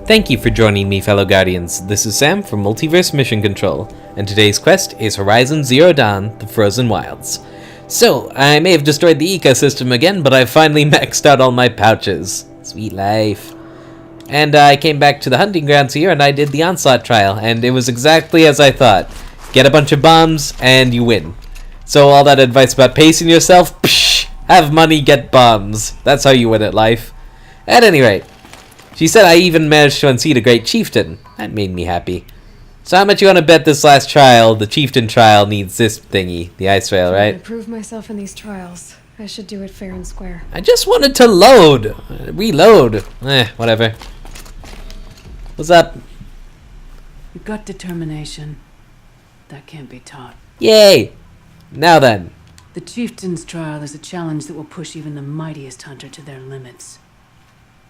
Thank you for joining me, fellow Guardians. This is Sam from Multiverse Mission Control, and today's quest is Horizon Zero Dawn, The Frozen Wilds. So, I may have destroyed the ecosystem again, but I've finally maxed out all my pouches. Sweet life. And I came back to the hunting grounds here, and I did the Onslaught trial, and it was exactly as I thought. Get a bunch of bombs, and you win. So all that advice about pacing yourself, psh, have money, get bombs. That's how you win at life. At any rate, she said I even managed to unseat a great Chieftain. That made me happy. So how much you want to bet this last trial, the Chieftain trial, needs this thingy, the Icerail, right? To prove myself in these trials, I should do it fair and square. I just wanted to load. Reload. Whatever. What's up? You've got determination. That can't be taught. Yay! Now then. The Chieftain's trial is a challenge that will push even the mightiest hunter to their limits.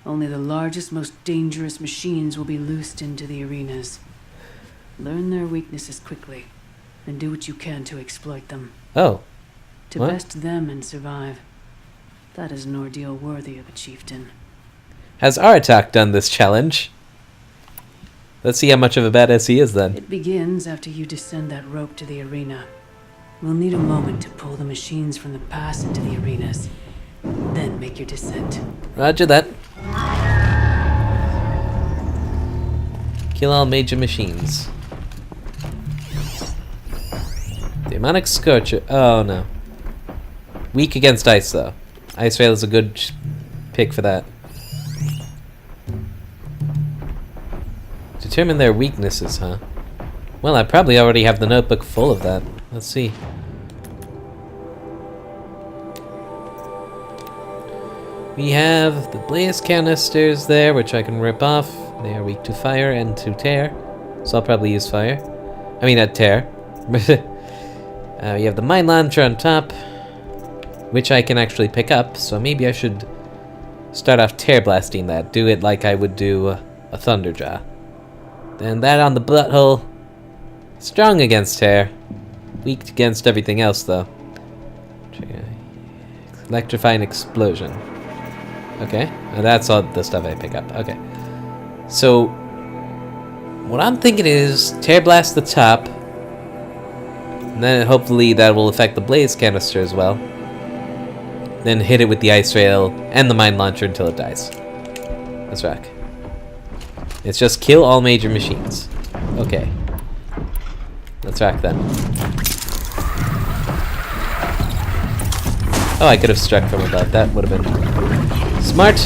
Only the largest, most dangerous machines will be loosed into the arenas. Learn their weaknesses quickly, and do what you can to exploit them. Oh. To What? best them and survive. That is an ordeal worthy of a chieftain. Has Aratak done this challenge? Let's see how much of a badass he is then. It begins after you descend that rope to the arena. We'll need a moment to pull the machines from the pass into the arenas. Then make your descent. Roger that. Kill all major machines. Demonic Scorcher. Oh no. Weak against ice though. Icerail is a good pick for that. Determine their weaknesses, huh? Well, I probably already have the notebook full of that. Let's see. We have the blaze canisters there, which I can rip off. They are weak to fire and to tear, so I'll probably use fire. I mean, tear. We have the mine launcher on top, which I can actually pick up, so maybe I should start off tear blasting that. Do it like I would do a Thunderjaw. Then that on the butthole. Strong against tear. Weak against everything else, though. Electrifying explosion. Okay, that's all the stuff I pick up. Okay. So, what I'm thinking is tear blast the top. And then hopefully that will affect the blaze canister as well. Then hit it with the Icerail and the mine launcher until it dies. Let's rock. It's just kill all major machines. Okay. Let's rock then. Oh, I could have struck from above. That would have been smart.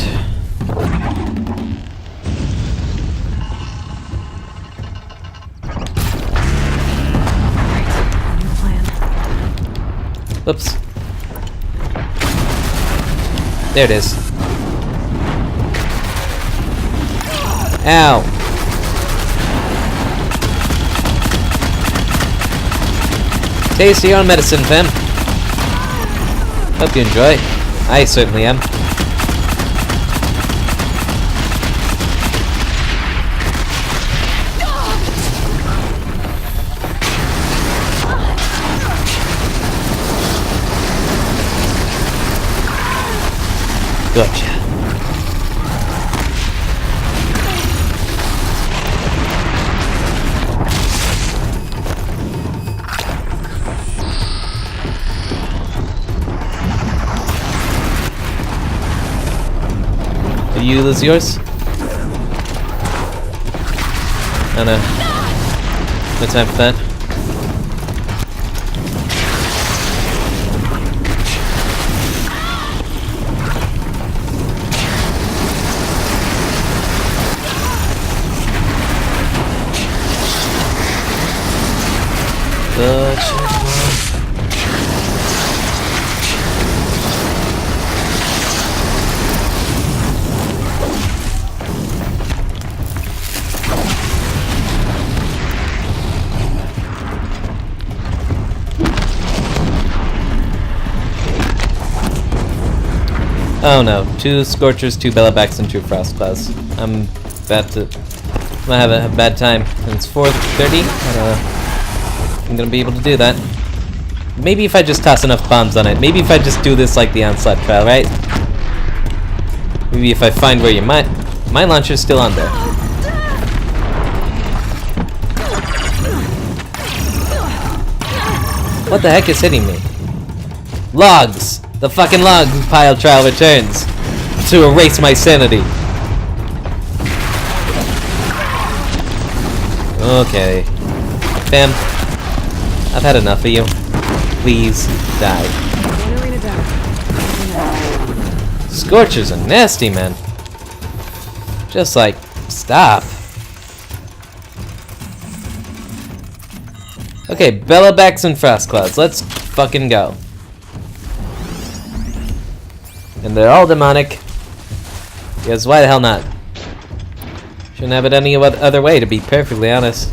Whoops. There it is. Ow. Taste your own medicine, fam. Hope you enjoy. I certainly am. Gotcha. Did you lose yours? Oh no. No time for that. Oh no, 2 Scorchers, 2 Bellabacks, and 2 Frostclaws. I'm about to... I'm gonna have a bad time. And it's 4:30. I'm gonna be able to do that. Maybe if I just toss enough bombs on it. Maybe if I just do this like the Onslaught trial, right? Maybe if I find where your mine launcher's still on there. What the heck is hitting me? Logs! The fucking log pile trial returns to erase my sanity. Okay. Fam, I've had enough of you. Please die. Scorchers are nasty, man. Just like, stop. Okay, Bellowbacks and Frost Clouds. Let's fucking go. And they're all demonic. Because why the hell not? Shouldn't have it any other way, to be perfectly honest.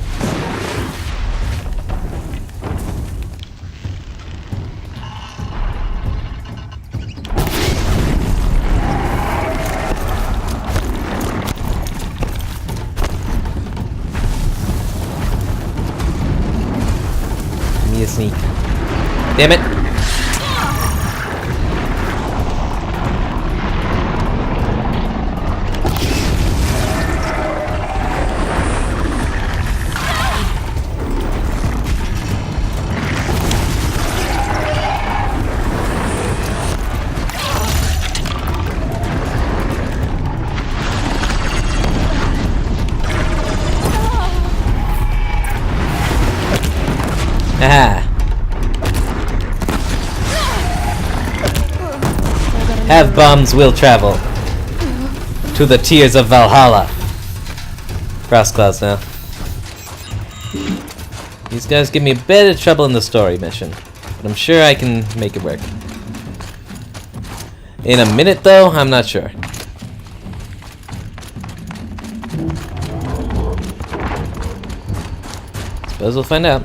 Give me a sneak. Damn it! Aha! Have bombs will travel to the tears of Valhalla. Frost Clouds now. These guys give me a bit of trouble in the story mission, but I'm sure I can make it work. In a minute though, I'm not sure. Suppose we'll find out.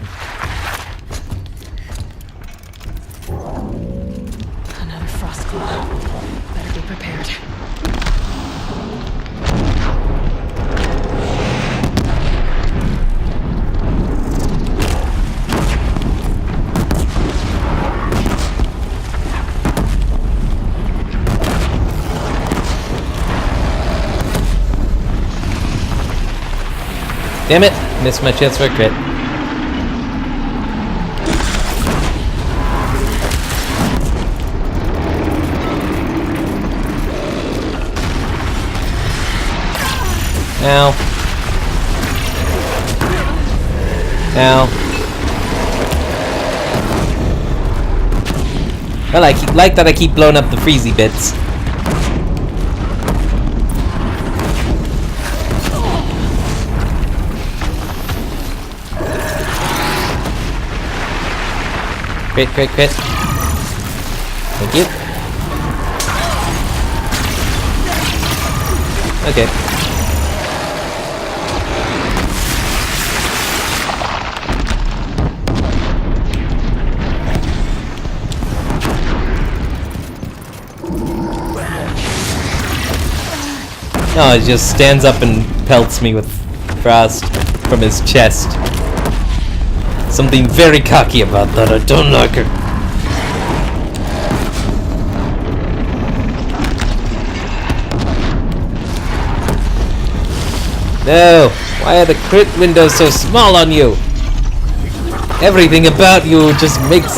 Another frost claw. Better be prepared. Damn it! Missed my chance for a crit. Ow. Ow. Well, I like that I keep blowing up the freezy bits. Crit, crit, crit. Thank you. Okay. No, he just stands up and pelts me with frost from his chest. Something very cocky about that. I don't like it. No! Why are the crit windows so small on you? Everything about you just makes...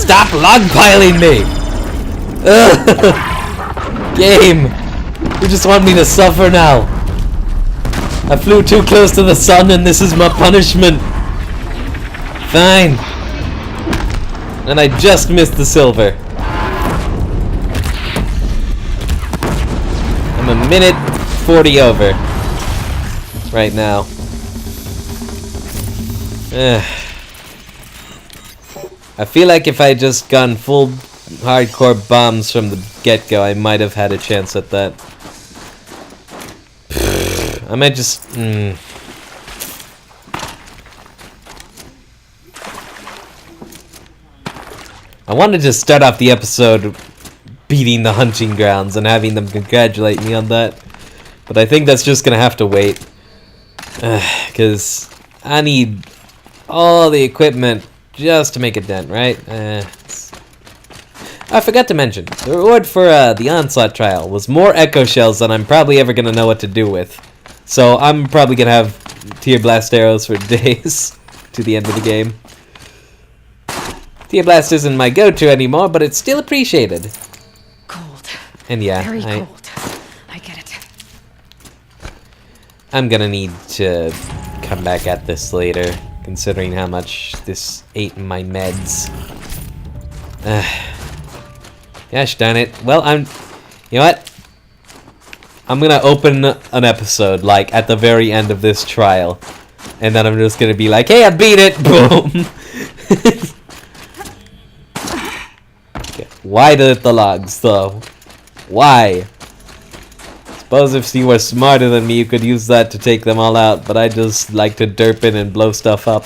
Stop logpiling me! Ugh. Game! You just want me to suffer now. I flew too close to the sun and this is my punishment. Fine. And I just missed the silver. I'm a minute 40 over. Right now. I feel like if I just gone full hardcore bombs from the get-go, I might have had a chance at that. I might just... I wanted to start off the episode beating the hunting grounds and having them congratulate me on that. But I think that's just gonna have to wait. Because I need all the equipment just to make a dent, right? I forgot to mention, the reward for the Onslaught trial was more Echo Shells than I'm probably ever gonna know what to do with. So I'm probably gonna have Tear Blast arrows for days to the end of the game. Tear Blast isn't my go-to anymore, but it's still appreciated. Cold. And yeah, Very cold. I get it. I'm gonna need to come back at this later, considering how much this ate in my meds. Gosh darn it. Well, you know what? I'm gonna open an episode, like, at the very end of this trial. And then I'm just gonna be like, hey, I beat it! Boom! Okay. Why the logs, though? Why? Suppose if you were smarter than me, you could use that to take them all out, but I just like to derp in and blow stuff up.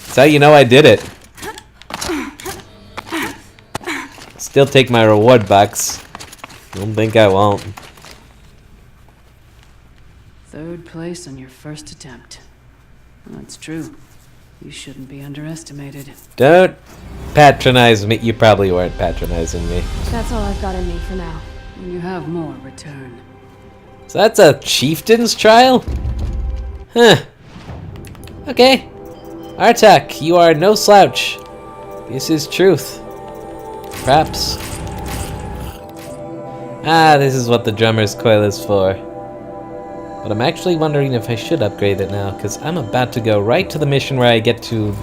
That's how you know I did it. Still take my reward bucks. Don't think I won't. 3rd place on your first attempt. That's true. You shouldn't be underestimated. Don't patronize me. You probably weren't patronizing me. That's all I've got in me for now. When you have more, return. So that's a Chieftain's trial? Huh. Okay. Artak, you are no slouch. This is truth. Perhaps. Ah, this is what the drummer's coil is for. But I'm actually wondering if I should upgrade it now, because I'm about to go right to the mission where I get to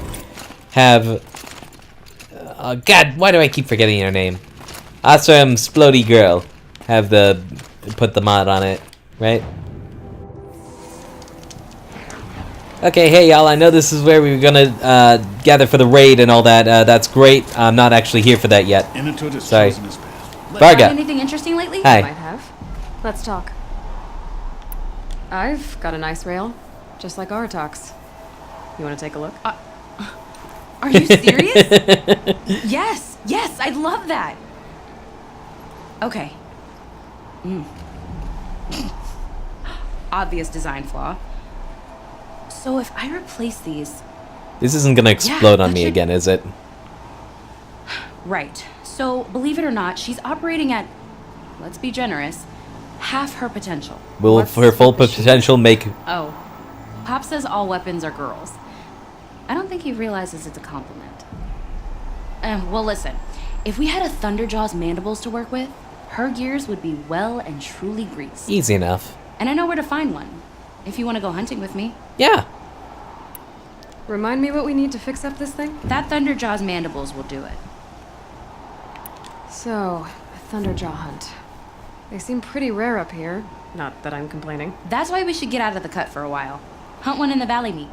have... God, why do I keep forgetting her name? Awesome Splody Girl. Put the mod on it, right? Okay, hey y'all, I know this is where we were gonna gather for the raid and all that. That's great. I'm not actually here for that yet. Sorry. Varga. Find anything interesting lately? Hi. Might have. Let's talk. I've got an Icerail, just like Aratak's. You want to take a look? Are you serious? Yes, I'd love that. Okay. Obvious design flaw. So if I replace these... This isn't gonna explode on that me should- again, is it? Right. So, believe it or not, she's operating at, let's be generous, half her potential. Will What's her full the issue? potential make... Oh. Pop says all weapons are girls. I don't think he realizes it's a compliment. Well, listen. If we had a Thunderjaw's mandibles to work with, her gears would be well and truly greased. Easy enough. And I know where to find one, if you want to go hunting with me. Yeah. Remind me what we need to fix up this thing? That Thunderjaw's mandibles will do it. So, a Thunderjaw hunt. They seem pretty rare up here. Not that I'm complaining. That's why we should get out of the cut for a while. Hunt one in the valley meet.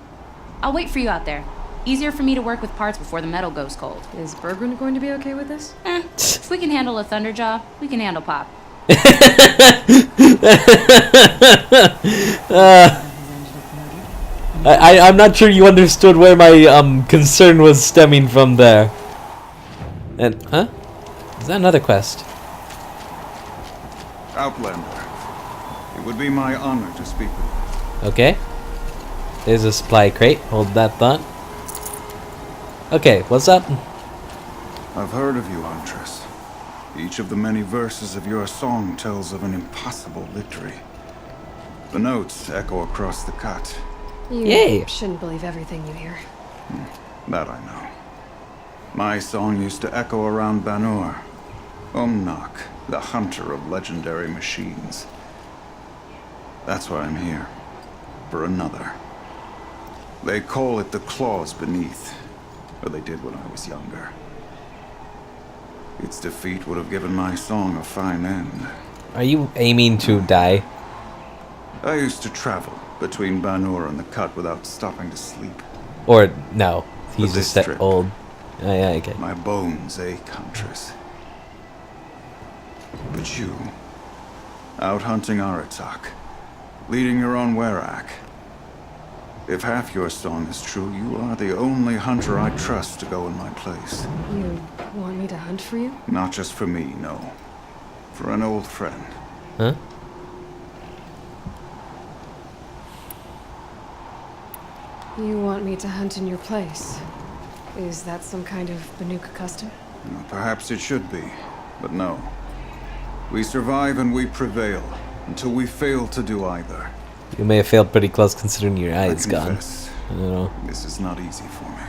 I'll wait for you out there. Easier for me to work with parts before the metal goes cold. Is Bergren going to be okay with this? If we can handle a Thunderjaw, we can handle Pop. I'm not sure you understood where my concern was stemming from there. And, huh? Is that another quest? Outlander, it would be my honor to speak with you. Okay. There's a supply crate. Hold that thought. Okay, what's up? I've heard of you, Huntress. Each of the many verses of your song tells of an impossible victory. The notes echo across the cut. You Yay. shouldn't believe everything you hear. That I know. My song used to echo around Banur. Umnak, the hunter of legendary machines. That's why I'm here. For another. They call it the claws beneath. Or they did when I was younger. Its defeat would have given my song a fine end. Are you aiming to die? I used to travel between Banur and the cut without stopping to sleep. Or, no. He's But just this that trip- old. Oh, yeah, okay. My bones ache, Huntress. But you, out hunting Aratak, leading your own Werak. If half your song is true, you are the only hunter I trust to go in my place. You want me to hunt for you? Not just for me, no. For an old friend. Huh? You want me to hunt in your place? Is that some kind of Banuka custom? Well, perhaps it should be, but no. We survive and we prevail, until we fail to do either. You may have failed pretty close considering your eye I is gone. confess, I don't know. this is not easy for me.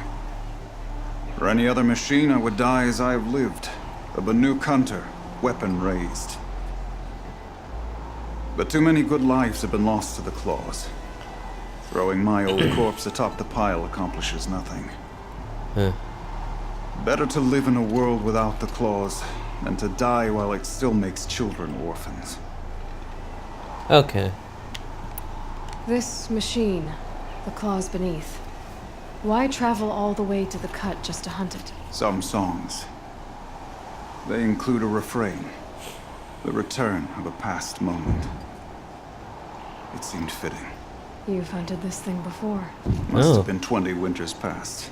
For any other machine, I would die as I have lived. A Banuk hunter, weapon raised. But too many good lives have been lost to the claws. Throwing my old corpse atop the pile accomplishes nothing. Huh. Better to live in a world without the claws than to die while it still makes children orphans. Okay. This machine, the claws beneath. Why travel all the way to the cut just to hunt it? Some songs. They include a refrain. The return of a past moment. It seemed fitting. You've hunted this thing before. Must have been 20 winters past.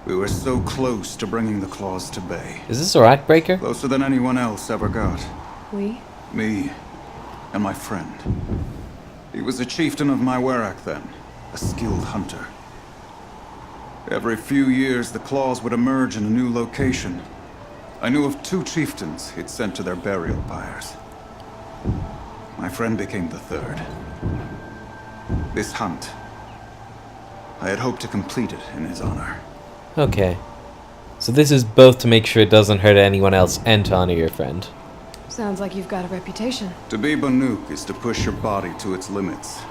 We were so close to bringing the claws to bay. Is this a Rockbreaker? Closer than anyone else ever got. We? Me and my friend. He was a chieftain of my Werak then, a skilled hunter. Every few years, the claws would emerge in a new location. I knew of 2 chieftains he'd sent to their burial pyres. My friend became the 3rd. This hunt, I had hoped to complete it in his honor. Okay. So this is both to make sure it doesn't hurt anyone else and to honor your friend. Sounds like you've got a reputation. To be Banuk is to push your body to its limits.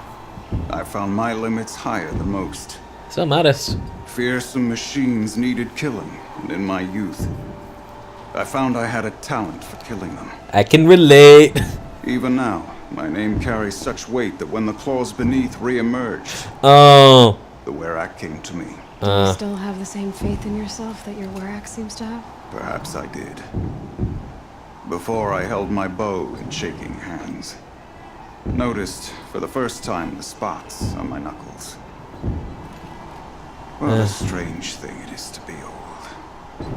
I found my limits higher than most. So modest. Fearsome machines needed killing, and in my youth, I found I had a talent for killing them. I can relate. Even now, my name carries such weight that when the claws beneath re-emerged, Oh. the Werak came to me. Do you still have the same faith in yourself that your Werak seems to have? Perhaps I did. Before I held my bow in shaking hands. Noticed, for the first time, the spots on my knuckles. What a strange thing it is to be old.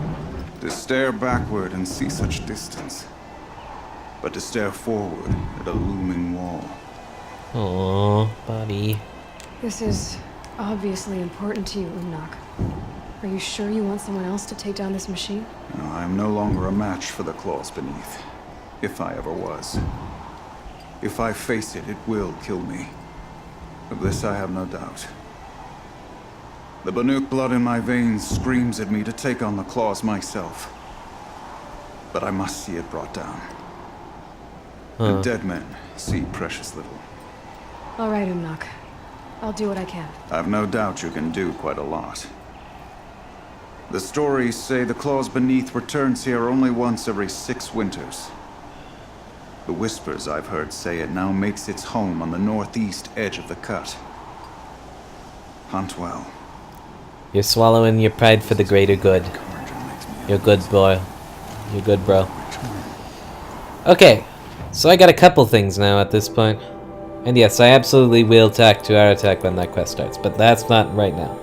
To stare backward and see such distance. But to stare forward at a looming wall. Aww, buddy. This is obviously important to you, Umnak. Are you sure you want someone else to take down this machine? No, I am no longer a match for the claws beneath. If I ever was. If I face it, it will kill me. Of this I have no doubt. The Banuk blood in my veins screams at me to take on the claws myself. But I must see it brought down. The dead men see precious little. All right, Umnak. I'll do what I can. I've no doubt you can do quite a lot. The stories say the claws beneath returns here only once every 6 winters. The whispers I've heard say it now makes its home on the northeast edge of the cut. Hunt well. You're swallowing your pride for the greater good. You're good, boy. You're good, bro. Okay, so I got a couple things now at this point. And yes, I absolutely will tack to our attack when that quest starts, but that's not right now.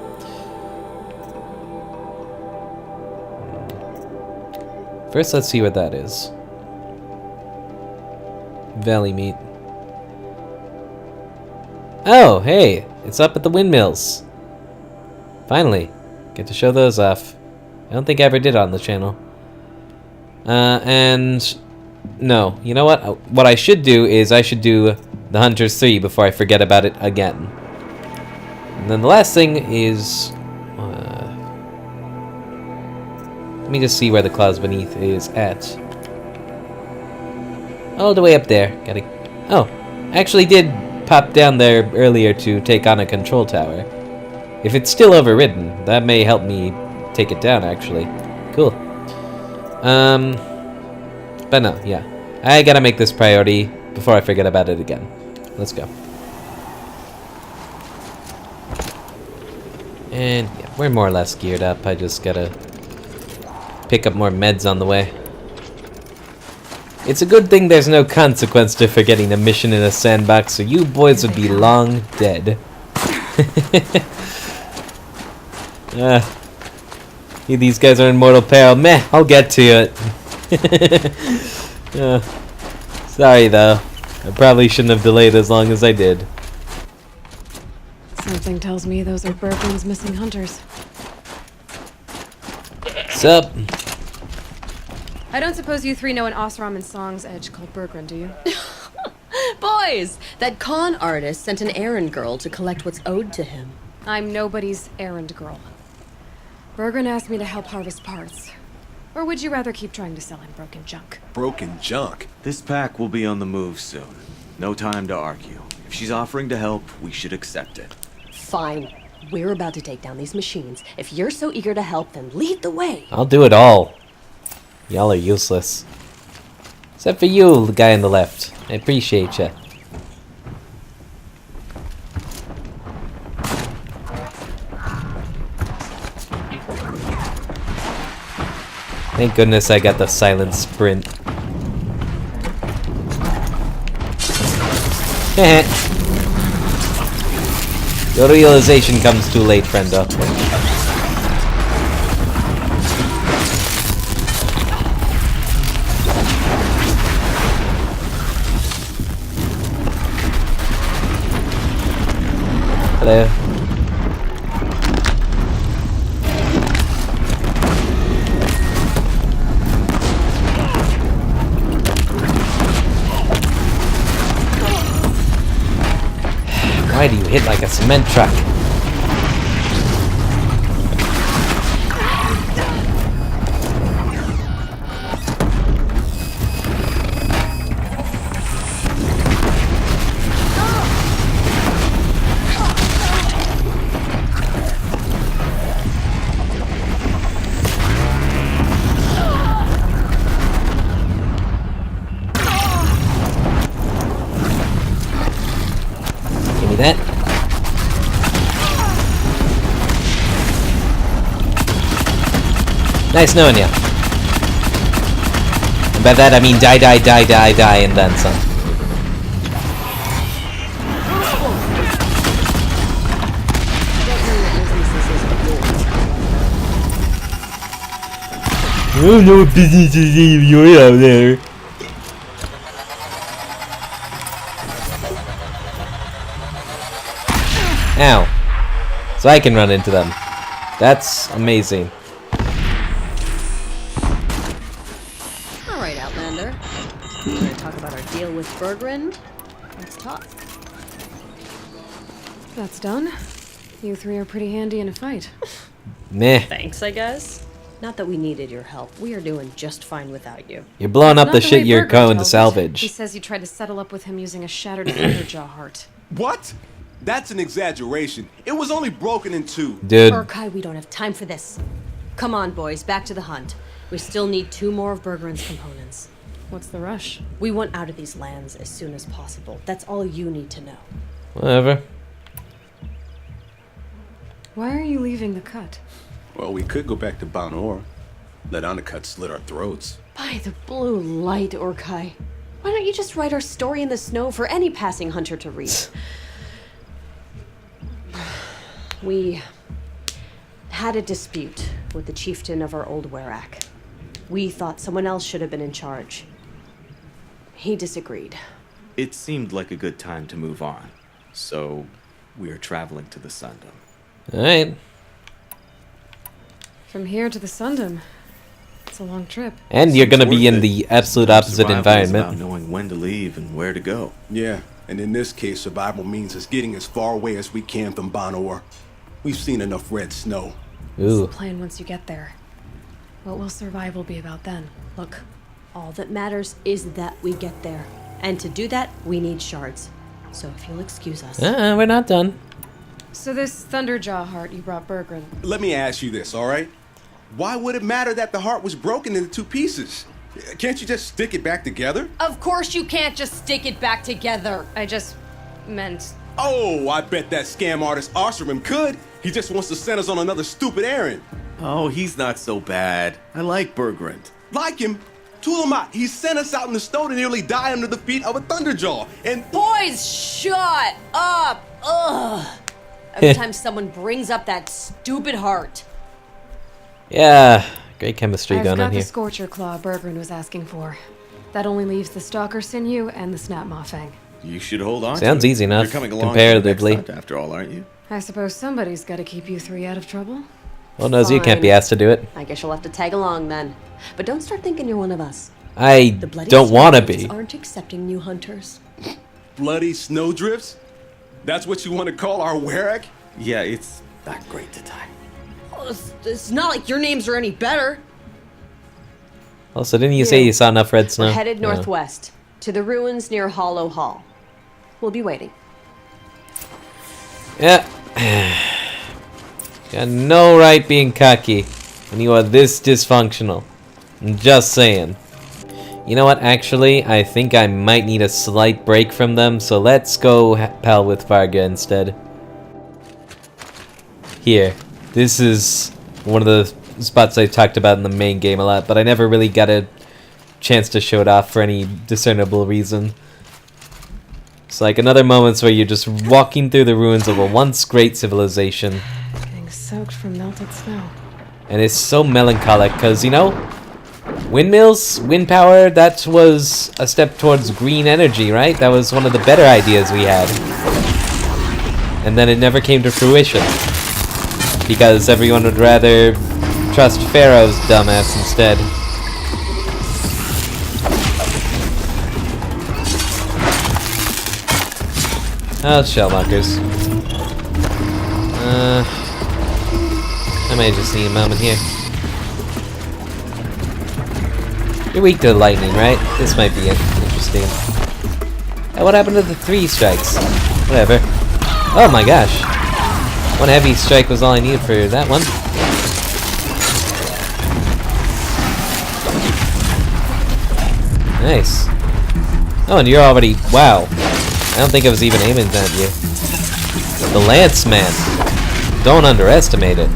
First, let's see what that is. Valley meat. Oh, hey! It's up at the windmills. Finally, get to show those off. I don't think I ever did on the channel. And no, you know what? What I should do is I should do the Hunters 3 before I forget about it again. And then the last thing is... let me just see where the Claws Beneath is at. All the way up there. Gotta... Oh, I actually did pop down there earlier to take on a control tower. If it's still overridden, that may help me take it down, actually. Cool. But no, yeah. I gotta make this priority before I forget about it again. Let's go. And yeah, we're more or less geared up. I just gotta pick up more meds on the way. It's a good thing there's no consequence to forgetting a mission in a sandbox, so you boys would be long dead. These guys are in mortal peril. Meh, I'll get to it. Sorry though. I probably shouldn't have delayed as long as I did. Something tells me those are Bergman's missing hunters. Sup? I don't suppose you 3 know an Osram and Song's edge called Bergman, do you? Boys, that con artist sent an errand girl to collect what's owed to him. I'm nobody's errand girl. Bergren asked me to help harvest parts. Or would you rather keep trying to sell him broken junk? Broken junk? This pack will be on the move soon. No time to argue. If she's offering to help, we should accept it. Fine. We're about to take down these machines. If you're so eager to help, then lead the way. I'll do it all. Y'all are useless. Except for you, the guy on the left. I appreciate ya. Thank goodness I got the silent sprint. Your realization comes too late, friendo. Hello. Why do you hit like a cement truck? That. Nice knowing you. And by that I mean die, die, die, die, die, and then some. I don't know what business is you're out there. Ow. So I can run into them. That's amazing. Alright, Outlander. You want to talk about our deal with Bergren? Let's talk. That's done. You three are pretty handy in a fight. Meh. Thanks, I guess. Not that we needed your help. We are doing just fine without you. You're blowing up Not the way shit you're Bergren going to tells it. salvage. He says you tried to settle up with him using a shattered thunderjaw heart. What? That's an exaggeration. It was only broken in two. Dude. Urkai, we don't have time for this. Come on, boys, back to the hunt. We still need 2 more of Bergren's components. What's the rush? We want out of these lands as soon as possible. That's all you need to know. Whatever. Why are you leaving the cut? Well, we could go back to Banor. Let Undercut slit our throats. By the blue light, Urkai. Why don't you just write our story in the snow for any passing hunter to read? We had a dispute with the chieftain of our old Werak. We thought someone else should have been in charge. He disagreed. It seemed like a good time to move on. So, we are traveling to the Sundom. Alright. From here to the Sundom. It's a long trip. And you're gonna be Worth in it. the absolute opposite Survival is about environment. knowing when to leave and where to go. Yeah, and in this case, survival means us getting as far away as we can from Banor. We've seen enough red snow. What's Ooh. the plan once you get there? What will survival be about then? Look, all that matters is that we get there. And to do that, we need shards. So if you'll excuse us. We're not done. So this Thunderjaw heart you brought Bergren. Let me ask you this, all right? Why would it matter that the heart was broken into 2 pieces? Can't you just stick it back together? Of course you can't just stick it back together. I just meant... Oh, I bet that scam artist Icerail could. He just wants to send us on another stupid errand. Oh, he's not so bad. I like Bergren. Like him? Tulamat, he sent us out in the snow to nearly die under the feet of a Thunderjaw. And Boys, shut up! Ugh. Every time someone brings up that stupid heart. Yeah, great chemistry I've going got on the here. Scorcher Claw Bergren was asking for. That only leaves the Stalker Sinew and the Snap Fang. You should hold on. Sounds to it. easy enough, You're coming along to the next comparatively. hunt after all, aren't you? I suppose somebody's got to keep you 3 out of trouble. Well, knows you can't be Fine. asked to do it. I guess you'll have to tag along then. But don't start thinking you're one of us. I The bloody don't want to snowdrifts be. aren't accepting new hunters. bloody snowdrifts? That's what you want to call our Werak? Yeah, it's not great to die. Well, it's not like your names are any better. Also, didn't you say you saw enough red snow? We're headed No. northwest, to the ruins near Hollow Hall. We'll be waiting. Yeah. Got no right being cocky when you are this dysfunctional. I'm just saying. You know what, actually, I think I might need a slight break from them, so let's go pal with Varga instead. Here. This is one of the spots I talked about in the main game a lot, but I never really got a chance to show it off for any discernible reason. It's like another moments where you're just walking through the ruins of a once great civilization. Getting soaked from melted snow. And it's so melancholic, because, you know, windmills, wind power, that was a step towards green energy, right? That was one of the better ideas we had. And then it never came to fruition. Because everyone would rather trust Pharaoh's dumbass instead. Oh, shellmockers. I might just need a moment here. You're weak to lightning, right? This might be interesting. What happened to the 3 strikes? Whatever. Oh my gosh. 1 heavy strike was all I needed for that one. Nice. Oh, and you're already... Wow. I don't think I was even aiming at you. The Lance Man. Don't underestimate it.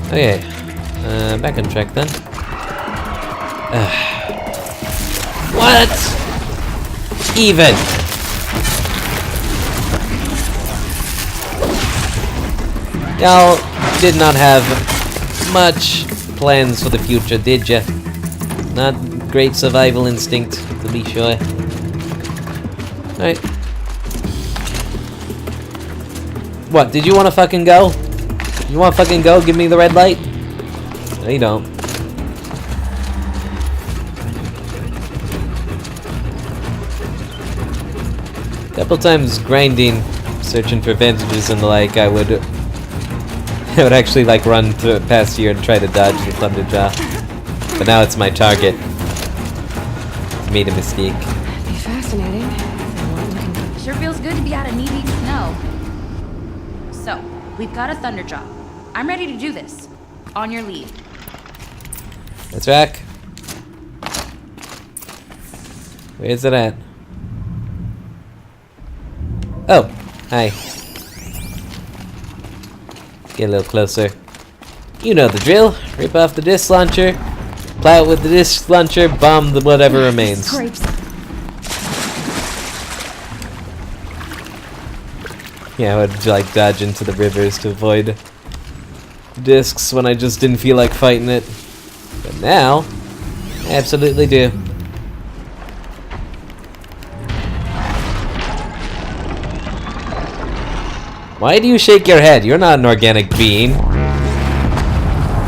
Okay. Back on track then. What? Even. Y'all did not have much plans for the future, did ya? Not great survival instinct, to be sure. Alright. What, did you want to fucking go? You want to fucking go? Give me the red light? No, you don't. Couple times grinding, searching for advantages and the like, I would actually like run past here and try to dodge the Thunderjaw. But now it's my target. Made a mistake. That'd be fascinating. Sure feels good to be out of knee-deep snow. So, we've got a Thunderjaw. I'm ready to do this. On your lead. Let's rack. Where's it at? Oh, hi. Get a little closer. You know the drill. Rip off the disc launcher, plow it with the disc launcher, bomb the whatever remains. Grapes. Yeah, I would like dodge into the rivers to avoid discs when I just didn't feel like fighting it. But now, I absolutely do. Why do you shake your head? You're not an organic being. No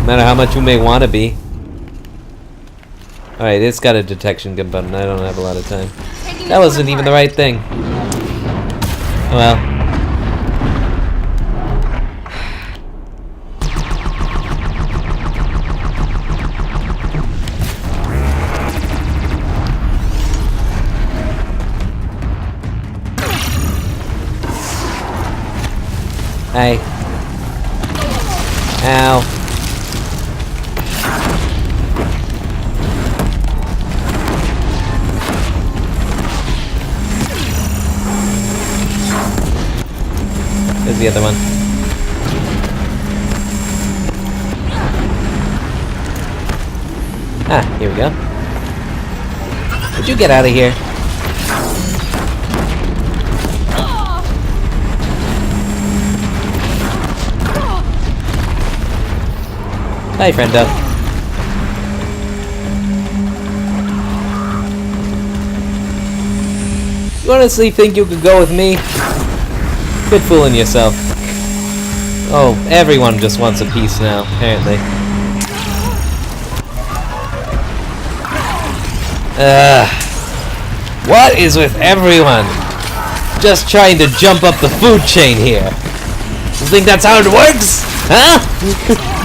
matter how much you may want to be. Alright, it's got a detection component. I don't have a lot of time. That wasn't even the right thing. Oh well. Hey. Ow. There's the other one. Ah, here we go. Would you get out of here? Hi, friendo. You honestly think you could go with me? Quit fooling yourself. Oh, everyone just wants a piece now, apparently. What is with everyone? Just trying to jump up the food chain here. You think that's how it works? Huh?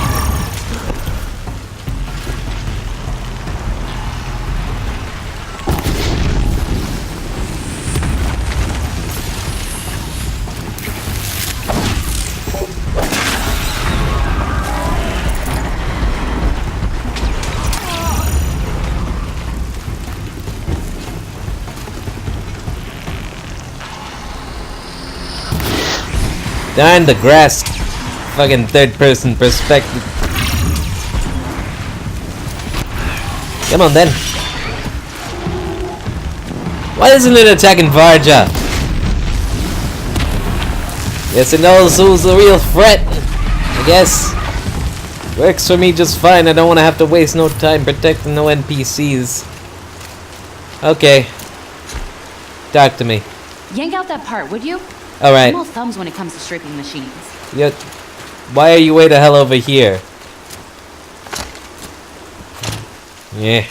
Darn the grass. Fucking third person perspective. Come on then. Why isn't it attacking Varga? Yes, it knows who's the real threat. I guess. Works for me just fine. I don't want to have to waste no time protecting no NPCs. Okay. Talk to me. Yank out that part, would you? Alright. Small thumbs when it comes to stripping machines. Yet, why are you way the hell over here? Yeah.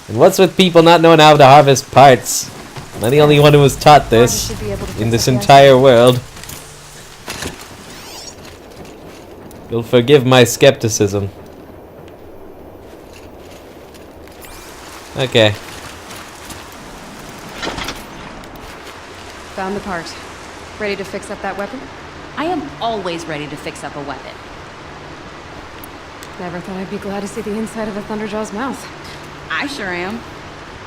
And what's with people not knowing how to harvest parts? I'm the only one who was taught this in this entire world. You'll forgive my skepticism. Okay. Found the part. Ready to fix up that weapon? I am always ready to fix up a weapon. Never thought I'd be glad to see the inside of a Thunderjaw's mouth. I sure am.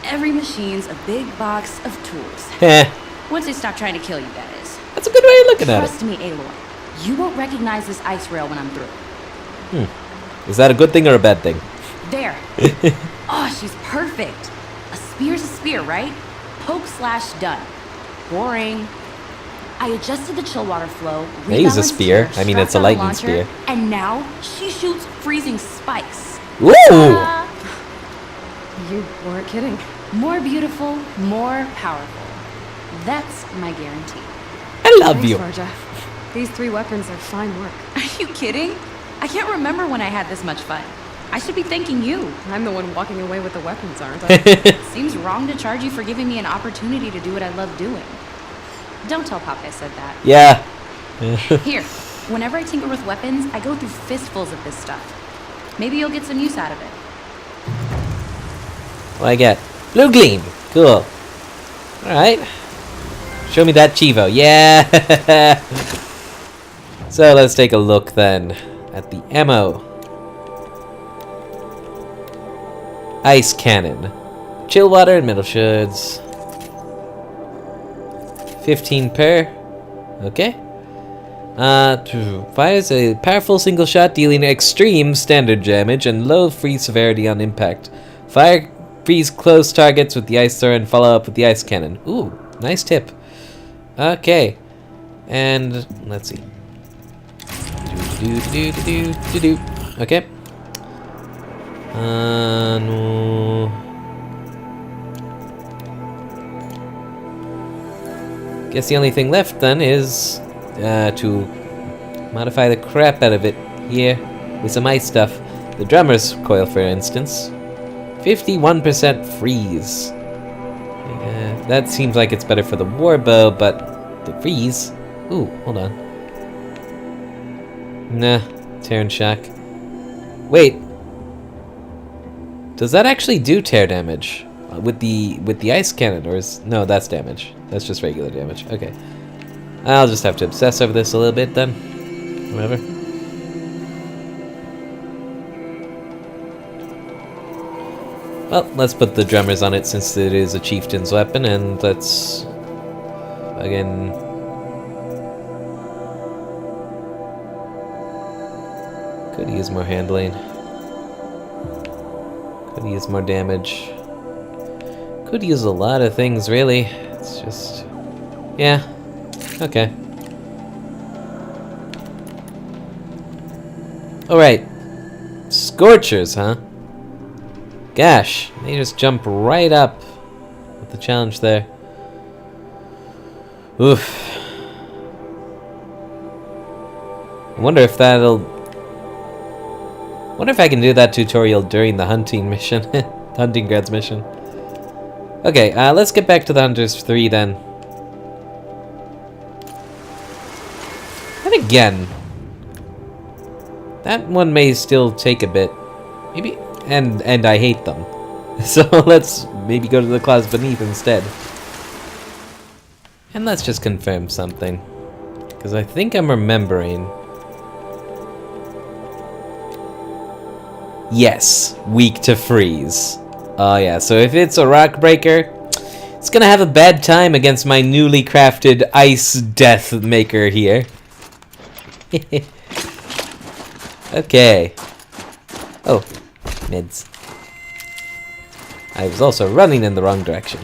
Every machine's a big box of tools. Heh. Once they stop trying to kill you, that is. That's a good way of looking at it. Trust me, Aloy. You won't recognize this Icerail when I'm through. Is that a good thing or a bad thing? There. Oh, she's perfect. A spear's a spear, right? Poke slash done. Boring. I adjusted the chill water flow. I use a rebalanced spear. her, I mean, it's a strapped on lightning launcher, spear. And now she shoots freezing spikes. Ooh! You weren't kidding. More beautiful, more powerful. That's my guarantee. I love Thanks, you. Varga. These 3 weapons are fine work. Are you kidding? I can't remember when I had this much fun. I should be thanking you. I'm the one walking away with the weapons, aren't I? Seems wrong to charge you for giving me an opportunity to do what I love doing. Don't tell Pop I said that. Yeah. Here, whenever I tinker with weapons, I go through fistfuls of this stuff. Maybe you'll get some use out of it. What I get? Blue gleam. Cool. Alright. Show me that Chivo. Yeah. So let's take a look then at the ammo. Ice cannon. Chill water and metal shards. 15 per. Okay. Fires a powerful single shot dealing extreme standard damage and low freeze severity on impact. Fire freeze close targets with the ice thrower and follow up with the ice cannon. Ooh, nice tip. Okay. And let's see. Okay. No. Guess the only thing left then is to modify the crap out of it here with some ice stuff. The drummer's coil, for instance. 51% freeze. That seems like it's better for the warbow, but the freeze. Ooh, hold on. Nah, tear and shock. Wait. Does that actually do tear damage with the ice cannon, or is no? That's damage. That's just regular damage. Okay. I'll just have to obsess over this a little bit then. Whatever. Well, let's put the drummers on it since it is a chieftain's weapon, and let's again. Could use more handling. Could use more damage. Could use a lot of things, really. It's just... yeah. Okay. Alright. Scorchers, huh? Gosh. They just jump right up with the challenge there. Oof. I wonder if that'll... Wonder if I can do that tutorial during the hunting mission. Hunting grounds mission. Okay, let's get back to the Hunters 3 then. And again, that one may still take a bit. Maybe, and I hate them. So let's maybe go to the claws beneath instead. And let's just confirm something. Because I think I'm remembering. Yes, weak to freeze. Oh yeah, so if it's a Rockbreaker, it's gonna have a bad time against my newly crafted Ice Death Maker here. Okay. Oh, mids. I was also running in the wrong direction.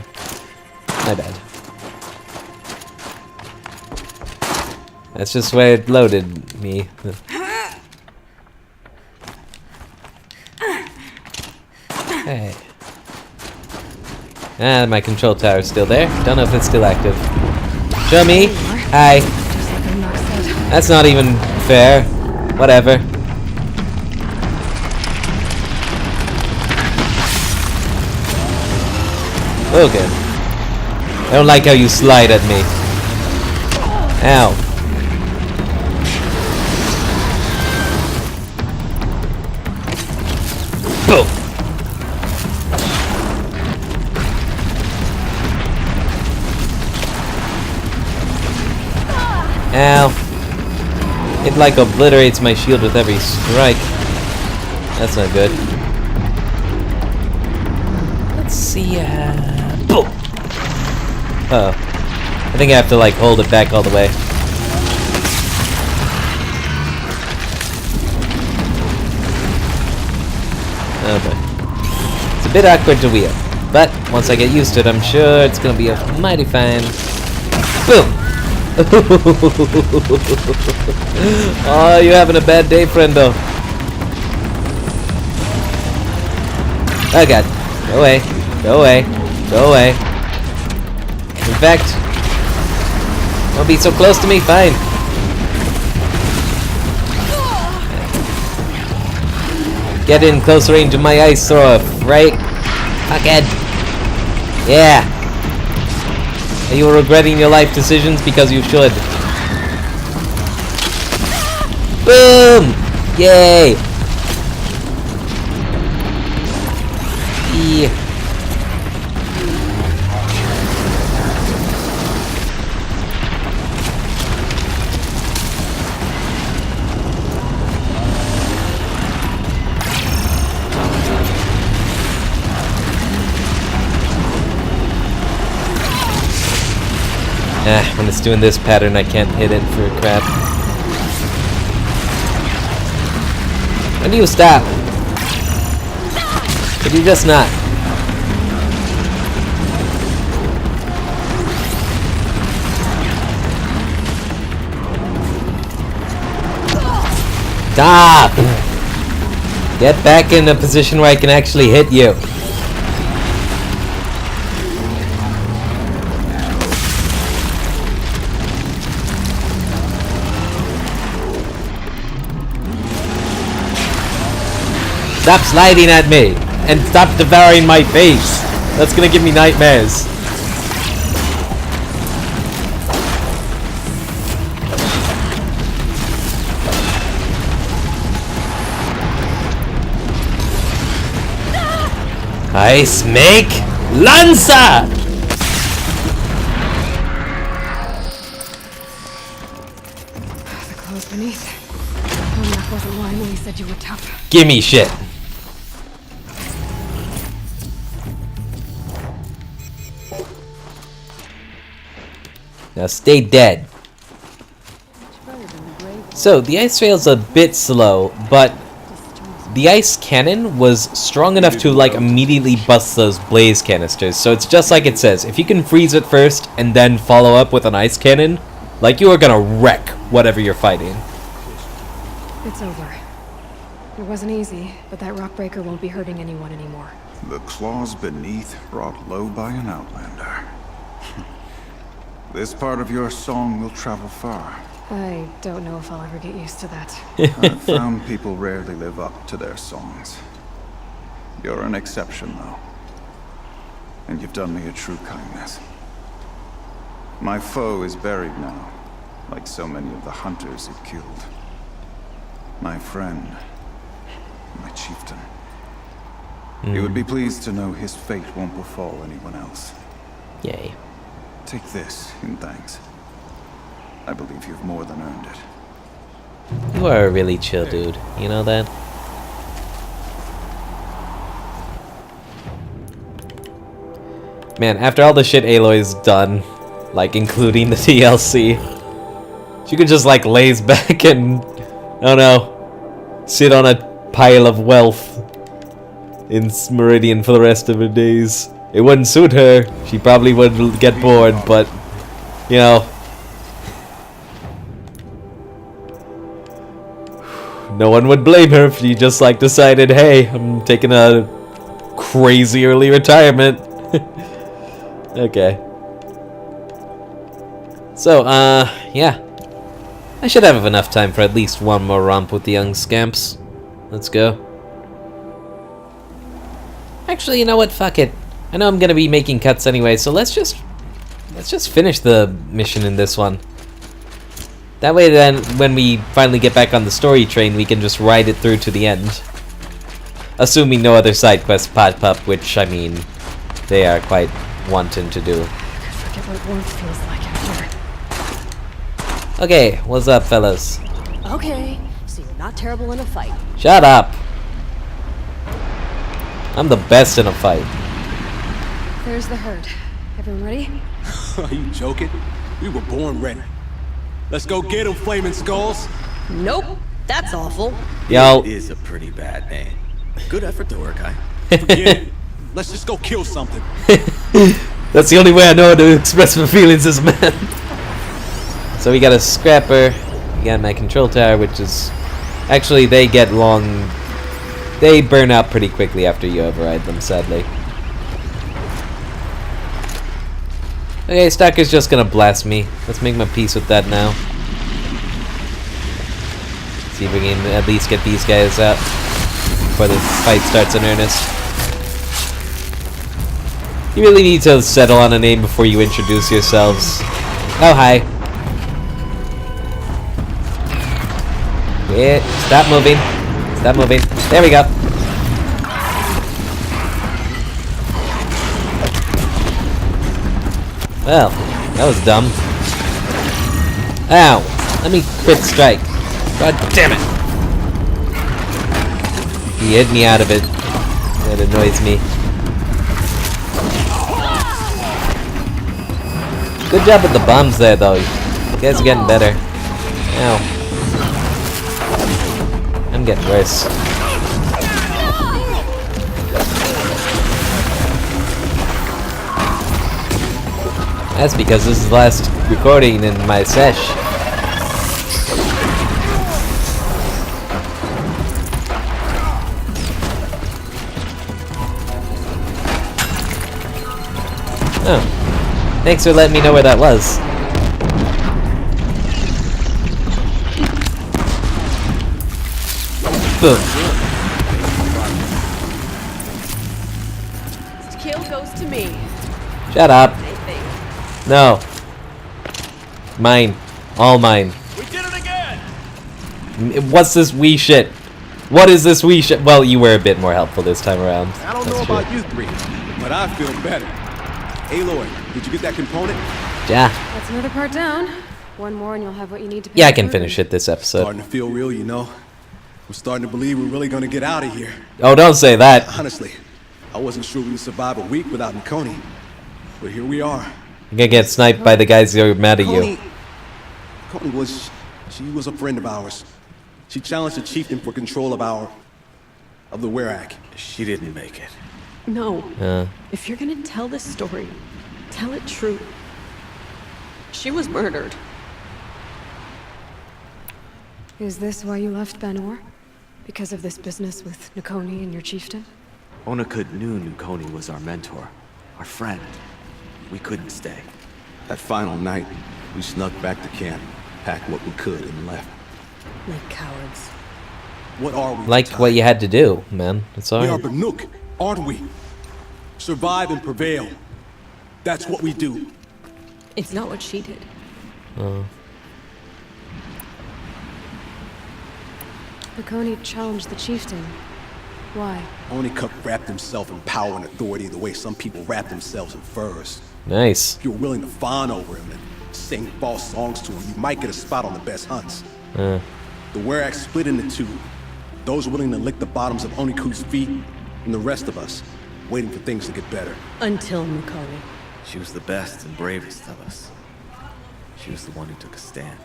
My bad. That's just where it loaded me. Hey. Ah, my control tower is still there. Don't know if it's still active. Show me. Hi. That's not even fair. Whatever. Okay. I don't like how you slide at me. Ow. Boom. Ow. It like obliterates my shield with every strike. That's not good. Let's see, boom! Uh-oh. I think I have to like hold it back all the way. Oh boy. It's a bit awkward to wield, but once I get used to it, I'm sure it's gonna be a mighty fine. Boom! Oh, you're having a bad day, friendo. Oh god. Go away. Go away. Go away. In fact, don't be so close to me. Fine. Get in close range of my ice thrower, right? Fuckhead. Yeah. Are you regretting your life decisions? Because you should. Boom! Yay! Yeah. When it's doing this pattern, I can't hit it for crap. When do you stop? Could you just not? Stop! Get back in a position where I can actually hit you. Stop sliding at me! And stop devouring my face! That's gonna give me nightmares. Ice make Lanza! The claws beneath. That wasn't lying when he said you were tough. Gimme shit. Now stay dead. So, the Icerail's a bit slow, but the ice cannon was strong enough to, like, immediately bust those blaze canisters. So it's just like it says. If you can freeze it first and then follow up with an ice cannon, like, you are gonna wreck whatever you're fighting. It's over. It wasn't easy, but that Rockbreaker won't be hurting anyone anymore. The claws beneath brought low by an outlander. This part of your song will travel far. I don't know if I'll ever get used to that. I've found people rarely live up to their songs. You're an exception, though. And you've done me a true kindness. My foe is buried now, like so many of the hunters it killed. My friend, my chieftain. You would be pleased to know his fate won't befall anyone else. Yay. Take this in thanks. I believe you've more than earned it. You are a really chill dude. You know that? Man, after all the shit Aloy's done, like including the DLC, she could just like lays back and, I don't know, sit on a pile of wealth in Meridian for the rest of her days. It wouldn't suit her. She probably would get bored, but, you know, no one would blame her if she just like decided, hey, I'm taking a crazy early retirement. Okay. So, yeah. I should have enough time for at least one more romp with the young scamps. Let's go. Actually, you know what? Fuck it. I know I'm gonna be making cuts anyway, so let's just finish the mission in this one. That way then, when we finally get back on the story train, we can just ride it through to the end. Assuming no other side quests pop up, which, I mean, they are quite wanting to do. I forget what warmth feels like out here. Okay, what's up, fellas? Okay, so you're not terrible in a fight. Shut up! I'm the best in a fight. There's the herd. Everyone ready? Are you joking? We were born ready. Let's go get them, Flaming Skulls. Nope, that's awful. Yo. It is a pretty bad name. Good effort though, guy. Forget it. Let's just go kill something. That's the only way I know how to express my feelings as a man. So we got a scrapper. We got my control tower, which is... Actually, they get long... They burn out pretty quickly after you override them, sadly. Okay, Stalker's just gonna blast me. Let's make my peace with that now. See if we can at least get these guys out before the fight starts in earnest. You really need to settle on a name before you introduce yourselves. Oh, hi. Yeah, stop moving. Stop moving. There we go. Well, that was dumb. Ow! Let me crit strike. God damn it! He hit me out of it. That annoys me. Good job with the bombs there, though. You guys are getting better. Ow. I'm getting worse. That's because this is the last recording in my sesh. Oh. Thanks for letting me know where that was. Boom. This kill goes to me. Shut up. I think. No. Mine. All mine. We did it again. What's this wee shit? What is this wee shit? Well, you were a bit more helpful this time around. I don't know about you three, but I feel better. Aloy, did you get that component? Yeah. That's another part down. One more and you'll have what you need to pay Yeah, I the can burden. finish it this episode. Starting to feel real, you know. I'm starting to believe we're really gonna get out of here. Oh, don't say that. Honestly, I wasn't sure we would survive a week without Nakoni. But here we are. You're gonna get sniped by the guys who are mad at you. Nakoni was a friend of ours. She challenged the chieftain for control of the Werak. She didn't make it. No. If you're gonna tell this story, tell it true. She was murdered. Is this why you left Banor? Because of this business with Nakoni and your chieftain? Onakut knew Nakoni was our mentor, our friend. We couldn't stay. That final night, we snuck back to camp. packed what we could and left. Like cowards. What are we? Like what you had to do, man. It's We are alright. Banuk, aren't we? Survive and prevail. That's what we do. It's not what she did. Nakoni challenged the Chieftain. Why? Onikup wrapped himself in power and authority the way some people wrap themselves in furs. Nice. If you're willing to fawn over him and sing false songs to him, you might get a spot on the best hunts. Uh, The Werak split into two. Those willing to lick the bottoms of Oniku's feet, and the rest of us, waiting for things to get better. Until Nakoni. She was the best and bravest of us. She was the one who took a stand.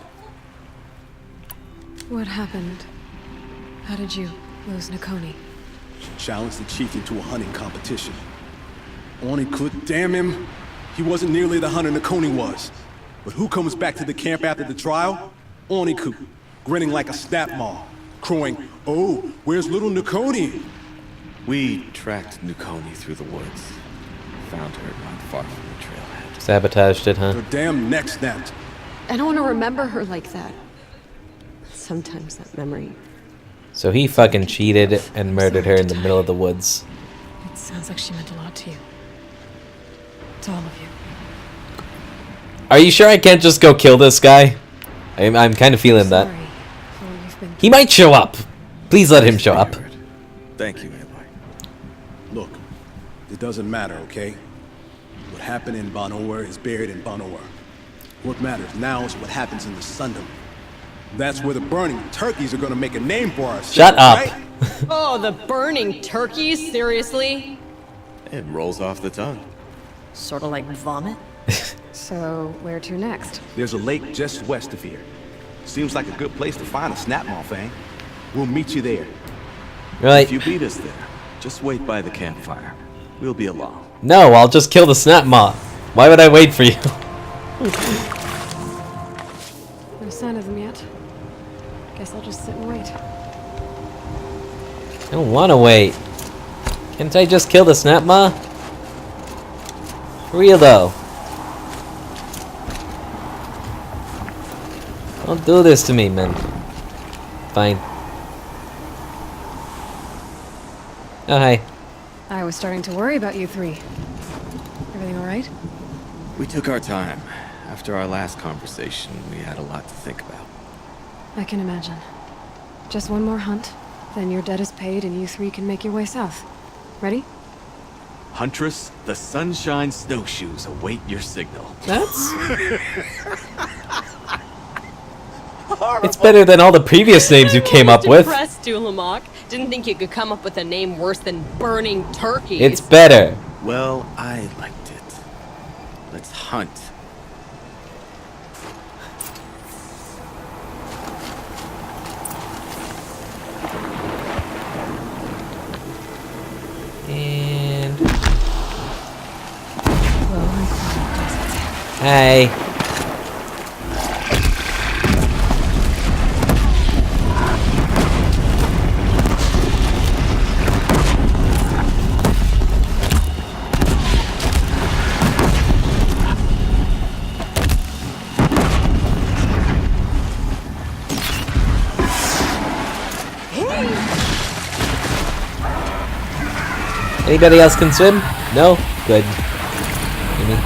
What happened? How did you lose Nakoni? She challenged the chieftain to a hunting competition. Oniku, damn him, he wasn't nearly the hunter Nakoni was. But who comes back to the camp after the trial? Oniku, grinning like a snap maw, crowing, "Oh, where's little Nakoni?" We tracked Nukoni through the woods. Found her not far from the trailhead. sabotaged it, huh? Her damn neck snapped. I don't want to remember her like that. Sometimes that memory. So he fucking cheated and murdered her in the middle of the woods. It sounds like she meant a lot to you. To all of you. Are you sure I can't just go kill this guy? I'm kind of feeling that. Sorry for what you've been He might show up. Please let him show up. Figured. Thank you, Aloy. Look, it doesn't matter, okay? What happened in Banor is buried in Banor. What matters now is what happens in the Sundom. That's where the burning turkeys are gonna make a name for us. Shut up. Right? Oh, the burning turkeys? Seriously? It rolls off the tongue. Sort of like vomit? So, where to next? There's a lake just west of here. Seems like a good place to find a snapmaw fang. We'll meet you there. Right. If you beat us there, just wait by the campfire. We'll be along. No, I'll just kill the snap maw. Why would I wait for you? No sign of them yet. Guess I'll just sit and wait. I don't want to wait. Can't I just kill the snap maw? For real though. Don't do this to me, man. Fine. Oh, hi. I was starting to worry about you three. Everything alright? We took our time. After our last conversation, we had a lot to think about. I can imagine. Just one more hunt, then your debt is paid and you three can make your way south. Ready? Huntress, the Sunshine Snowshoes await your signal. That's... It's better than all the previous names you came up with. Depressed, Dulamok. Didn't think you could come up with a name worse than burning turkeys. It's better. Well, I liked it. Let's hunt. And... Hi. Anybody else can swim? No? Good. Amy.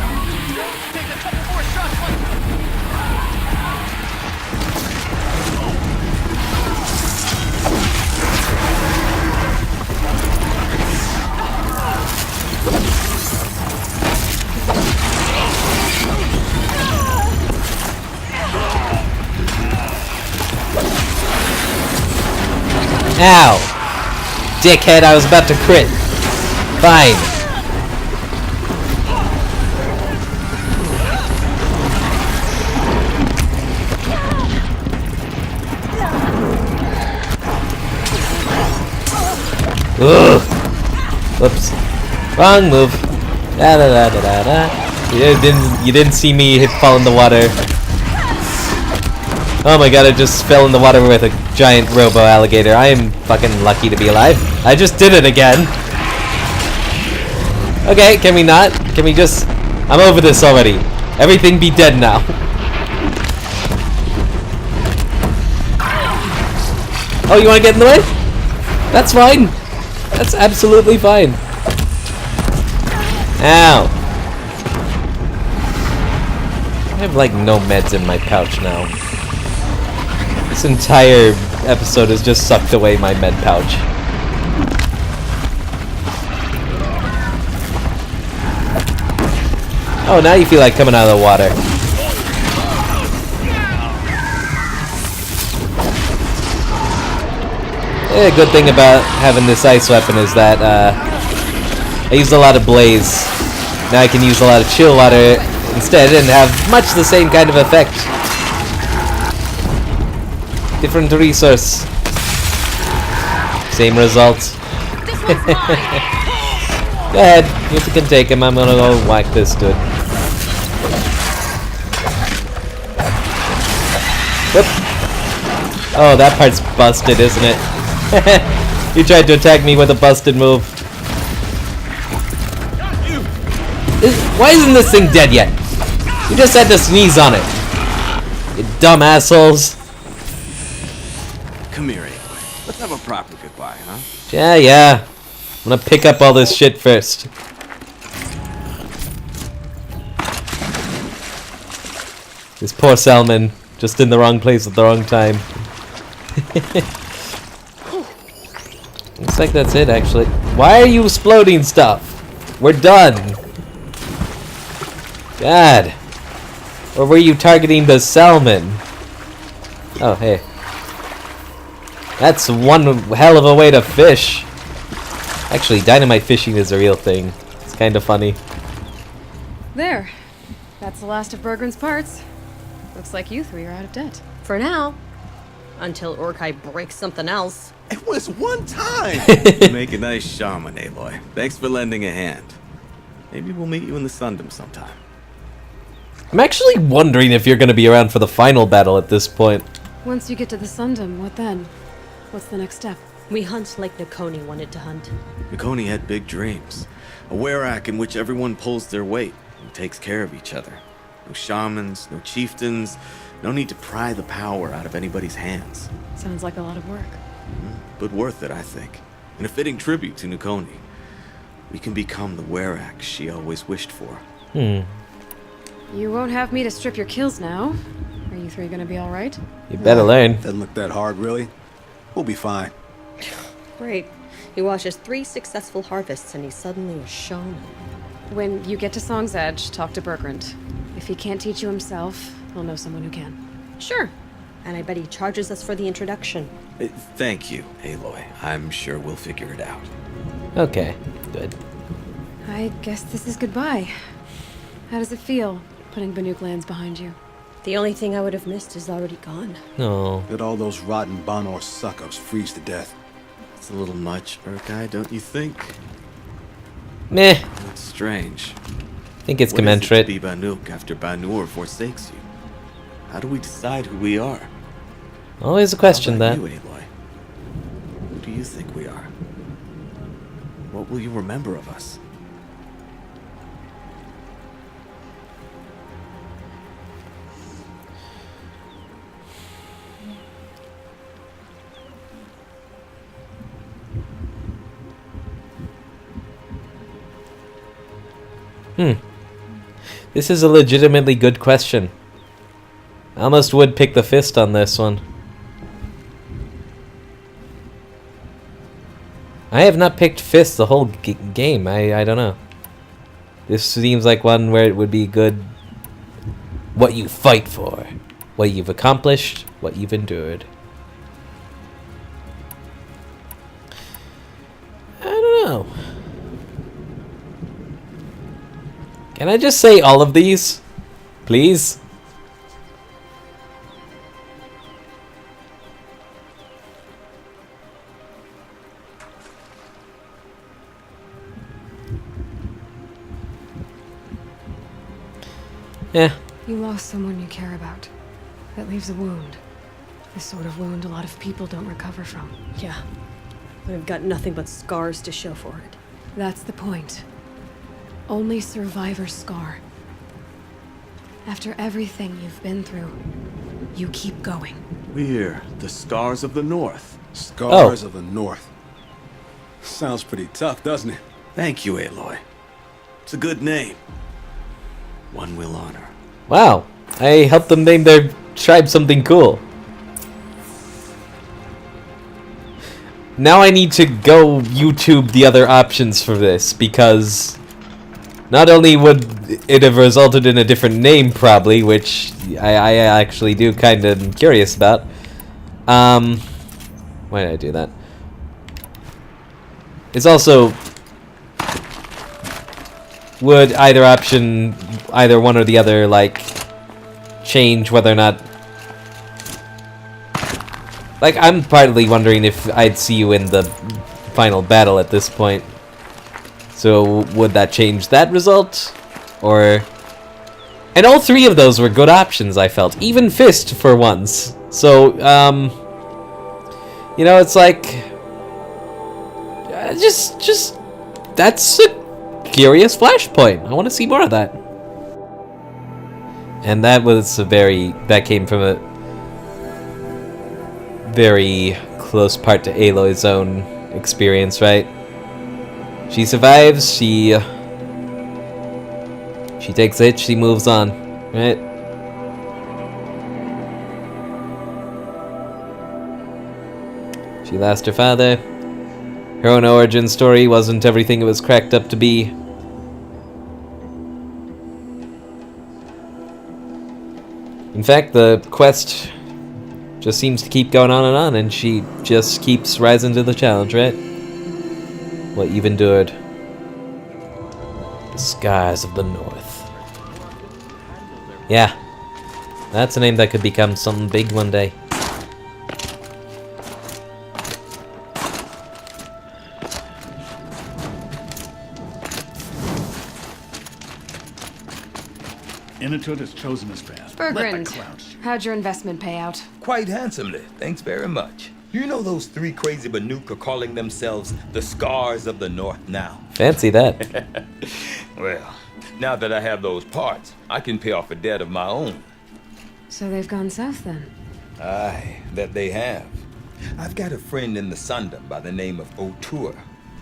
Ow! Dickhead, I was about to crit. Fine. Ugh. Whoops. Wrong move. Da da da da da da. You didn't see me fall in the water. Oh my god, I just fell in the water with a giant robo alligator. I am fucking lucky to be alive. I just did it again. Okay, can we not? Can we just... I'm over this already. Everything be dead now. Oh, you want to get in the way? That's fine. That's absolutely fine. Ow. I have like no meds in my pouch now. This entire episode has just sucked away my med pouch. Oh, now you feel like coming out of the water. The good thing about having this ice weapon is that I used a lot of blaze. Now I can use a lot of chill water instead and have much the same kind of effect. Different resource. Same result. Go ahead, you can take him. I'm gonna go whack this dude. Whoop. Oh, that part's busted, isn't it? You tried to attack me with a busted move. Why isn't this thing dead yet? You just had to sneeze on it. You dumb assholes. Come here, Aloy. Let's have a proper goodbye, huh? Yeah. I'm gonna pick up all this shit first. This poor salmon, just in the wrong place at the wrong time. Looks like that's it, actually. Why are you exploding stuff? We're done. God. Or were you targeting the salmon? Oh, hey. That's one hell of a way to fish. Actually, dynamite fishing is a real thing. It's kind of funny. There. That's the last of Bergren's parts. Looks like you three are out of debt. For now. Until Urkai breaks something else. It was one time! You make a nice shaman, Aloy. Thanks for lending a hand. Maybe we'll meet you in the Sundom sometime. I'm actually wondering if you're going to be around for the final battle at this point. Once you get to the Sundom, what then? What's the next step? We hunt like Nakoni wanted to hunt. Nakoni had big dreams. A werak in which everyone pulls their weight and takes care of each other. No shamans, no chieftains, no need to pry the power out of anybody's hands. Sounds like a lot of work. But worth it, I think. And a fitting tribute to Nakoni. We can become the werak she always wished for. You won't have me to strip your kills now. Are you three gonna be alright? You better learn. Doesn't look that hard, really. We'll be fine. Great. He watches 3 successful harvests and he's suddenly a shaman. When you get to Song's Edge, talk to Bergrand. If he can't teach you himself, he'll know someone who can. Sure. And I bet he charges us for the introduction. Thank you, Aloy. I'm sure we'll figure it out. Okay, good. I guess this is goodbye. How does it feel, putting Banuk lands behind you? The only thing I would have missed is already gone. No. Let all those rotten Banor suck-ups freeze to death. It's a little much, Urkai, don't you think? Meh. It's strange. I think it's What is it commensurate. to be Banuk after Banur forsakes you? How do we decide who we are? Always a question, How that. about you, Aloy? Who do you think we are? What will you remember of us? This is a legitimately good question. I almost would pick the fist on this one. I have not picked fist the whole game. I don't know. This seems like one where it would be good. What you fight for. What you've accomplished. What you've endured. I don't know. Can I just say all of these? Please? Yeah. You lost someone you care about. That leaves a wound. This sort of wound a lot of people don't recover from. Yeah. But I've got nothing but scars to show for it. That's the point. Only survivor's scar. After everything you've been through, you keep going. We're the Scars of the North. Scars of the North. Sounds pretty tough, doesn't it? Thank you, Aloy. It's a good name. One we'll honor. Wow. I helped them name their tribe something cool. Now I need to go YouTube the other options for this, because not only would it have resulted in a different name, probably, which I actually do kind of curious about. Why did I do that? It's also... would either option, either one or the other, like, change whether or not... Like, I'm partly wondering if I'd see you in the final battle at this point. So, would that change that result? Or... And all three of those were good options, I felt. Even Fist, for once. So, you know, it's like... just... That's a curious flashpoint. I want to see more of that. And that was a very... That came from a... very close part to Aloy's own experience, right? She survives, she takes it, she moves on, right? She lost her father. Her own origin story wasn't everything it was cracked up to be. In fact, the quest just seems to keep going on, and she just keeps rising to the challenge, right? What you've endured. The Scars of the North. Yeah. That's a name that could become something big one day. Inatut has chosen his path. Bergrand, how'd your investment pay out? Quite handsomely, thanks very much. You know those three crazy Banuk are calling themselves the Scars of the North now? Fancy that. Well, now that I have those parts, I can pay off a debt of my own. So they've gone south then? Aye, that they have. I've got a friend in the Sundom by the name of O'Toole.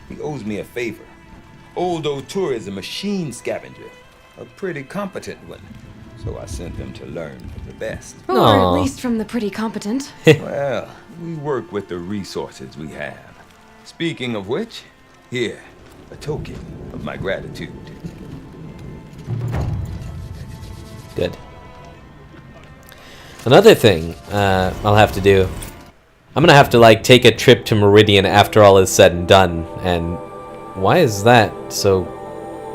He owes me a favor. Old O'Toole is a machine scavenger. A pretty competent one. So I sent him to learn from the best. Or Aww. at least from the pretty competent. Well, we work with the resources we have. Speaking of which, here, a token of my gratitude. Good. Another thing I'll have to do. I'm gonna have to, like, take a trip to Meridian after all is said and done. And why is that so...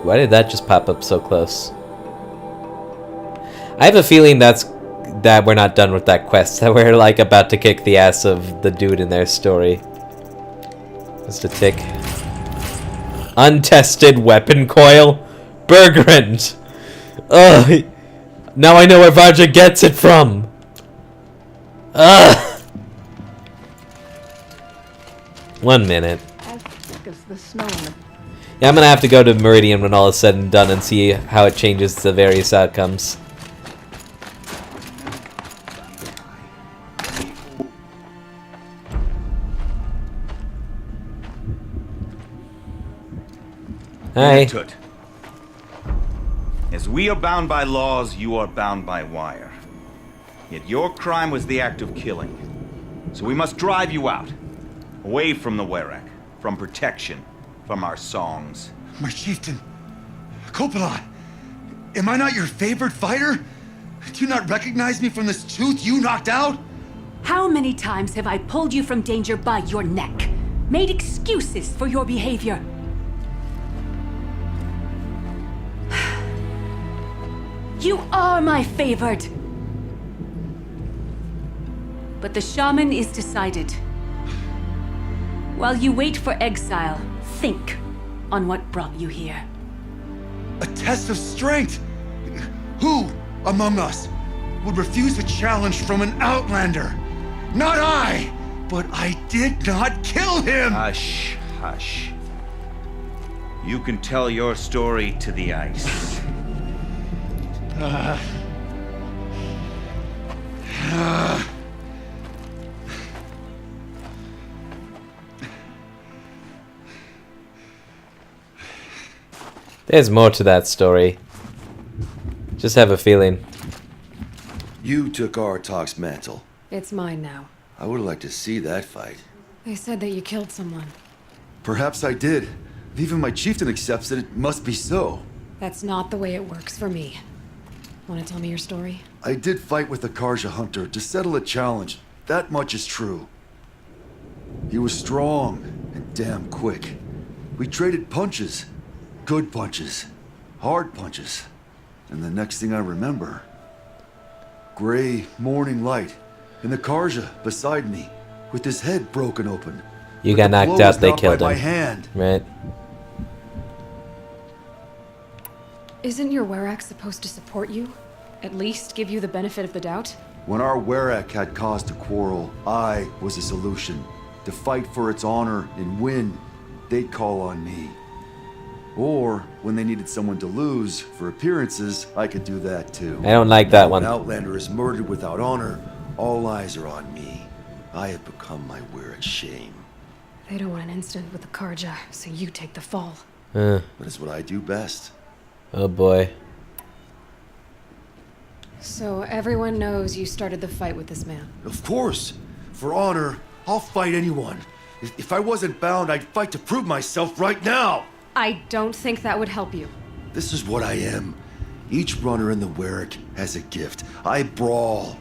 Why did that just pop up so close? I have a feeling that we're not done with that quest. That we're, like, about to kick the ass of the dude in their story. Just a tick. Untested weapon coil? Bergrand! Ugh! Now I know where Varga gets it from! Ugh! 1 minute. As thick as the snow in the... Yeah, I'm gonna have to go to Meridian when all is said and done and see how it changes the various outcomes. Hi. Tut. As we are bound by laws, you are bound by wire. Yet your crime was the act of killing. So we must drive you out. Away from the Werak. From protection. From our songs. My chieftain. Coppola. Am I not your favorite fighter? Do you not recognize me from this tooth you knocked out? How many times have I pulled you from danger by your neck? Made excuses for your behavior? You are my favored. But the shaman is decided. While you wait for exile, think on what brought you here. A test of strength? Who among us would refuse a challenge from an outlander? Not I! But I did not kill him! Hush, hush. You can tell your story to the ice. There's more to that story. Just have a feeling. You took Artok's mantle. It's mine now. I would like to see that fight. They said that you killed someone. Perhaps I did. If even my chieftain accepts it, it must be so. That's not the way it works for me. Want to tell me your story? I did fight with the Karja hunter to settle a challenge. That much is true. He was strong and damn quick. We traded punches. Good punches. Hard punches. And the next thing I remember... gray morning light. And the Karja beside me, with his head broken open. You got knocked out, they killed him. By my hand. Right. Isn't your Werak supposed to support you? At least give you the benefit of the doubt? When our Werak had cause to quarrel, I was the solution. To fight for its honor and win, they'd call on me. Or, when they needed someone to lose for appearances, I could do that too. I don't like that one. An outlander is murdered without honor. All eyes are on me. I have become my Werak's shame. They don't want an incident with the Karja, so you take the fall. But it's what I do best. Oh boy. So everyone knows you started the fight with this man? Of course. For honor, I'll fight anyone. If I wasn't bound, I'd fight to prove myself right now. I don't think that would help you. This is what I am. Each runner in the Werak has a gift. I brawl.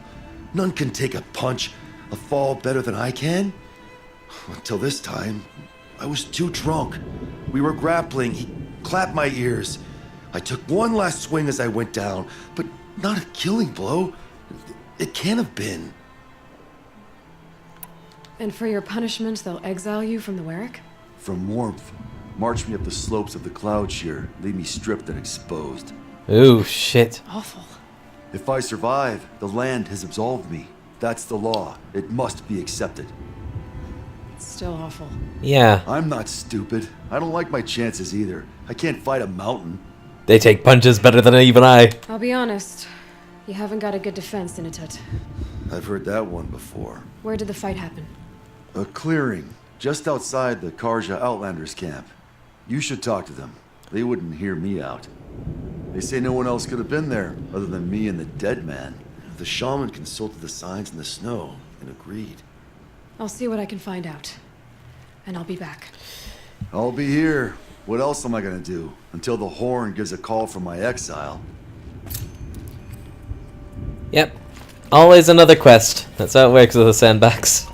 None can take a punch, a fall better than I can. Until this time, I was too drunk. We were grappling. He clapped my ears. I took one last swing as I went down, but not a killing blow. It can't have been. And for your punishment, they'll exile you from the Werak? From warmth. March me up the slopes of the cloud shear, leave me stripped and exposed. Ooh, shit. Awful. If I survive, the land has absolved me. That's the law. It must be accepted. It's still awful. Yeah. I'm not stupid. I don't like my chances either. I can't fight a mountain. They take punches better than even I. I'll be honest. You haven't got a good defense, Inatut. I've heard that one before. Where did the fight happen? A clearing, just outside the Karja Outlanders camp. You should talk to them. They wouldn't hear me out. They say no one else could have been there, other than me and the dead man. The shaman consulted the signs in the snow and agreed. I'll see what I can find out. And I'll be back. I'll be here. What else am I gonna do? Until the horn gives a call from my exile. Yep. Always another quest. That's how it works with the sandbox.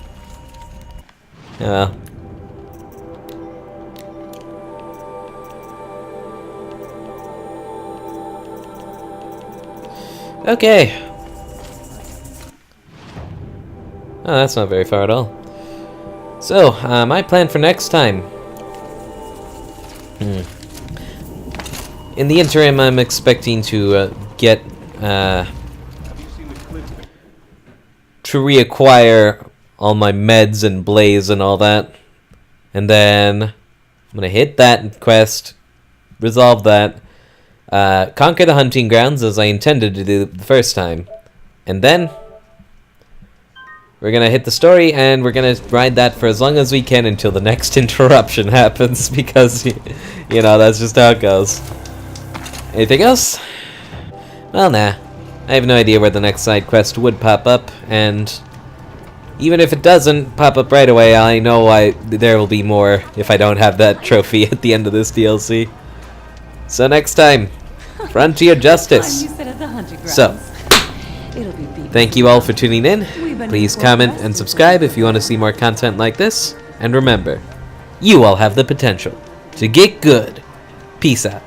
Yeah. Okay. Oh, that's not very far at all. So, my plan for next time. In the interim, I'm expecting to get to reacquire all my meds and blaze and all that, and then I'm gonna hit that quest, resolve that, conquer the hunting grounds as I intended to do the first time, and then we're gonna hit the story and we're gonna ride that for as long as we can until the next interruption happens, because you know, that's just how it goes. Anything else? Well, nah. I have no idea where the next side quest would pop up, and even if it doesn't pop up right away, I know there will be more if I don't have that trophy at the end of this DLC. So next time, Frontier Justice. So, thank you all for tuning in. Please comment and subscribe if you want to see more content like this. And remember, you all have the potential to get good. Peace out.